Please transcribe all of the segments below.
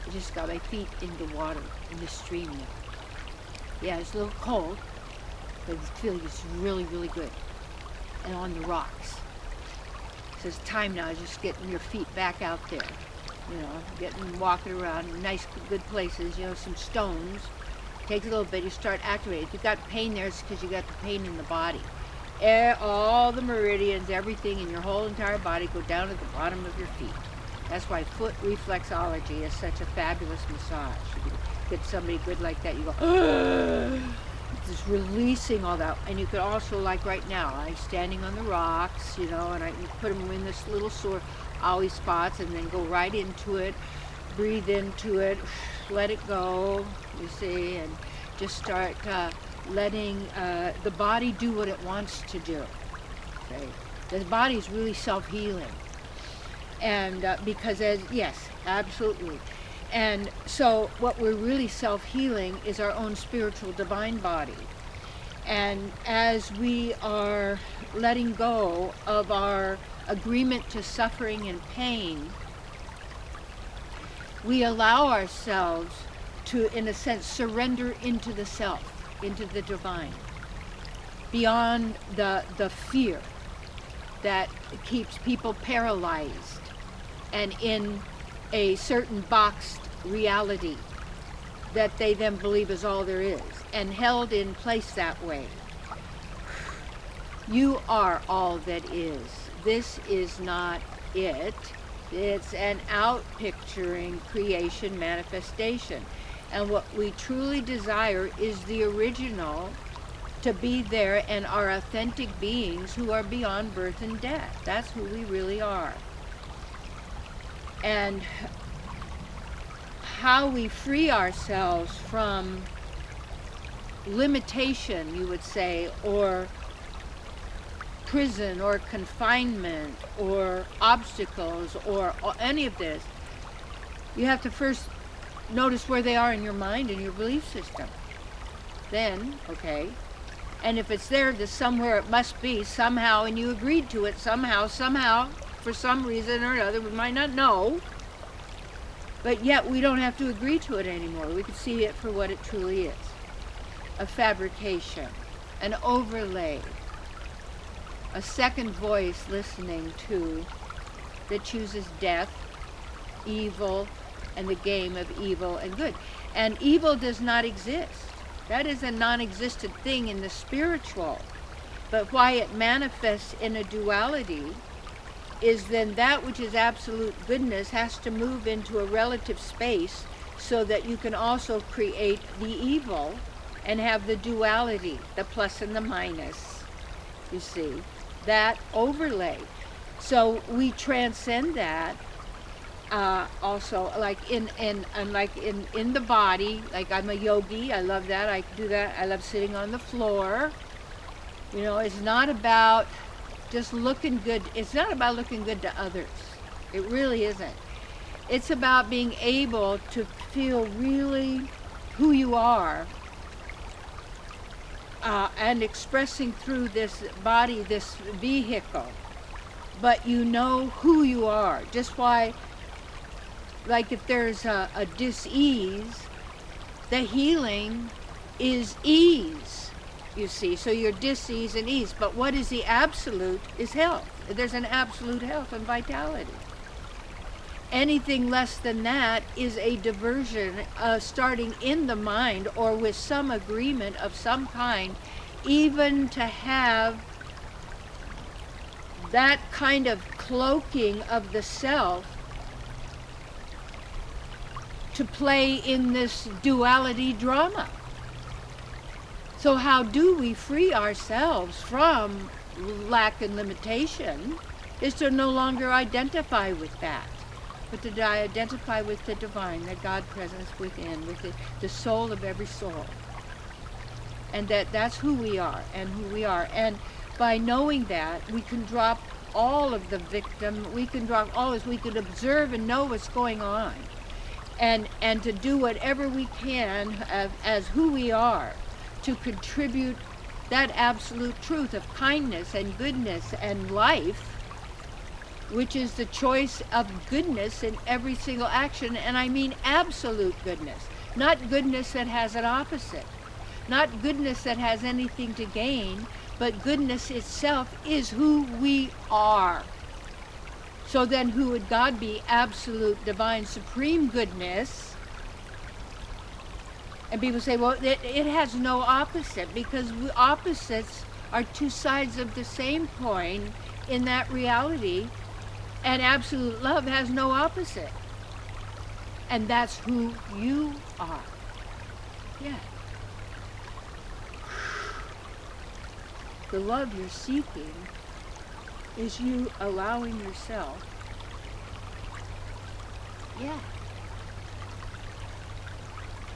I just got my feet in the water, in the stream now. Yeah, it's a little cold, but the feeling is really, really good. And on the rocks. So it's time now, just getting your feet back out there. You know, walking around nice, good places, you know, some stones. Takes a little bit, you start activating. If you've got pain there, it's because you got the pain in the body. All the meridians, everything in your whole entire body go down to the bottom of your feet. That's why foot reflexology is such a fabulous massage. You get somebody good like that, you go, just releasing all that. And you could also, like right now, I'm standing on the rocks, you know, and you put them in this little sore owie spots, and then go right into it, breathe into it, let it go, you see, and just start letting the body do what it wants to do. Okay? The body is really self-healing. And because, yes, absolutely. And so what we're really self-healing is our own spiritual divine body. And as we are letting go of our agreement to suffering and pain, we allow ourselves to, in a sense, surrender into the self, into the divine, beyond the fear that keeps people paralyzed and in a certain boxed reality that they then believe is all there is, and held in place that way. You are all that is. This is not it. It's an out-picturing creation manifestation. And what we truly desire is the original to be there, and our authentic beings who are beyond birth and death. That's who we really are. And how we free ourselves from limitation, you would say, or prison or confinement or obstacles or any of this, you have to first notice where they are in your mind and your belief system. Then, okay, and if it's there, there's somewhere it must be, somehow, and you agreed to it somehow, for some reason or another, we might not know, but yet we don't have to agree to it anymore. We can see it for what it truly is. A fabrication, an overlay, a second voice listening to that chooses death, evil, and the game of evil and good. And evil does not exist. That is a non-existent thing in the spiritual. But why it manifests in a duality is then that which is absolute goodness has to move into a relative space so that you can also create the evil and have the duality, the plus and the minus, you see, that overlay. So we transcend that also, like in the body. Like, I'm a yogi, I love that, I do that, I love sitting on the floor. You know, it's not about just looking good, it's not about looking good to others. It really isn't. It's about being able to feel really who you are, and expressing through this body, this vehicle. But you know who you are. Just why, like if there's a dis-ease, the healing is ease, you see. So you're dis-ease and ease. But what is the absolute is health. There's an absolute health and vitality. Anything less than that is a diversion, starting in the mind or with some agreement of some kind, even to have that kind of cloaking of the self to play in this duality drama. So how do we free ourselves from lack and limitation is to no longer identify with that, but to identify with the divine, the God presence within, with the soul of every soul. And that's who we are and who we are. And by knowing that, we can drop all of the victim, we can drop all this, we can observe and know what's going on. And to do whatever we can as who we are to contribute that absolute truth of kindness and goodness and life which is the choice of goodness in every single action, and I mean absolute goodness, not goodness that has an opposite, not goodness that has anything to gain, but goodness itself is who we are. So then who would God be? Absolute, divine, supreme goodness. And people say, well, it has no opposite, because opposites are two sides of the same coin in that reality, and absolute love has no opposite. And that's who you are. Yeah. The love you're seeking is you allowing yourself,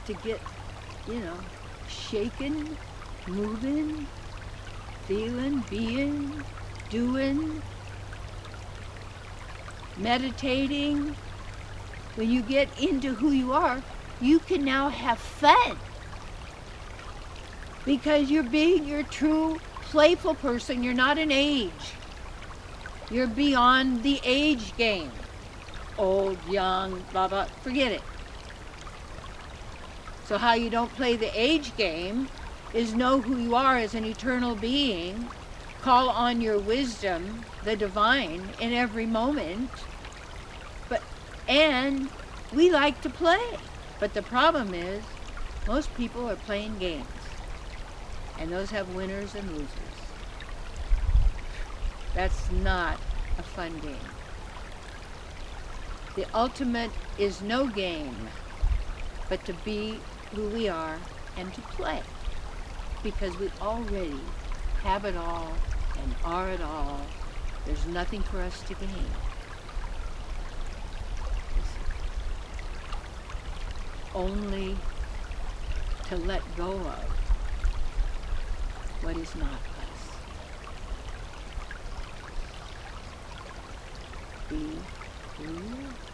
to get, shaken, moving, feeling, being, doing, meditating. When you get into who you are, you can now have fun, because you're being your true playful person. You're not an age. You're beyond the age game. Old, young, blah, blah, forget it. So how you don't play the age game is know who you are as an eternal being, call on your wisdom, the divine, in every moment. And we like to play. But the problem is, most people are playing games. And those have winners and losers. That's not a fun game. The ultimate is no game, but to be who we are and to play. Because we already have it all and are it all. There's nothing for us to gain. Only to let go of what is not us. Be who you are.